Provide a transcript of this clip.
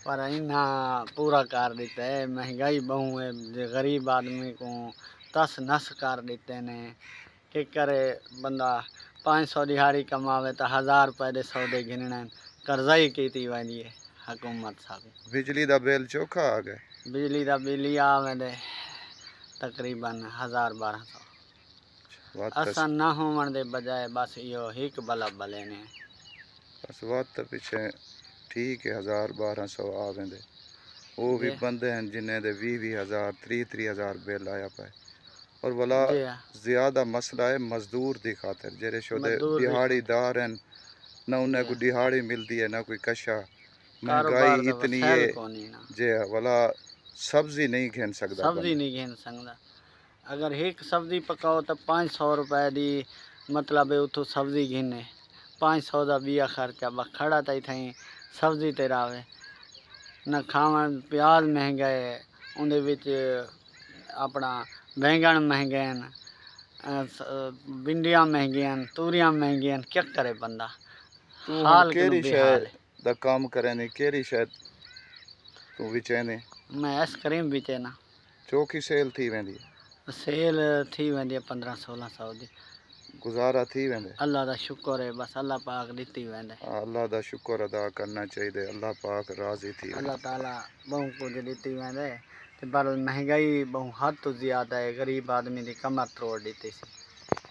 पर इन्ना पूरा कर दिता है। महंगाई बहु है, गरीब आदमी को तस नस कर देते ने। कि करे बंदा 500 दिहाड़ी कमावे तो 1000 रुपए दे सौदे गिनने कर्जा ही की वाली है हुकूमत साहब। बिजली दा बिल चोखा आ गया। बिजली का बिल ही आवे दे तकरीबन 1000-1200। असा ना होवन दे बजाय बस यो हिक बल्ब बले ने। बस वत पिछे ठीक है 1000-1200 आ वेंदे। वो भी बंदे हैं जिन्हें दे 20,000 30,000 बिल आया पाए। और वाला ज्यादा मसला है मजदूर दी खातिर जेरे शोदे दिहाड़ीदार हैं ना उन्हें कोई दिहाड़ी मिलती है ना कोई कशा। महंगाई कारोबार दा इतनी वसैल है कोनी ना। जे वाला सब्जी नहीं घेन सकता सब्जी बंदा। नहीं घेन सकदा। अगर एक सब्जी पकाओ तो 500 रुपए दी मतलब उतो सब्जी घिने 500 का बिया खर्चा खड़ा तो इतें सब्जी ते रावे न खावन। प्याज महंगा है उनदे विच अपना बैंगन महंगे हैं, भिंडियां महंगियां, तूरियां महंगियां। क्या करे बंदा। तू हुण हाल कनु केरी शय बेहाल है। दा काम करे ने केरी शय तू विचे ने। मैं आइसक्रीम बेचे ना। चौकी सेल थी वेंदी सेल थी वेंदी 1500-1600 दी। गुजारा थी वेंदे। अल्लाह दा शुक्र है बस अल्लाह पाक दित्ती वेंदे। अल्लाह दा शुक्र अदा करना चाहिए। अल्लाह पाक राजी थी अल्लाह वेंदे। ताला बहु कुछ दित्ती वेंदे। पर महंगाई बहु हद तो ज्यादा है। गरीब आदमी की कमर तोड़ दी सी।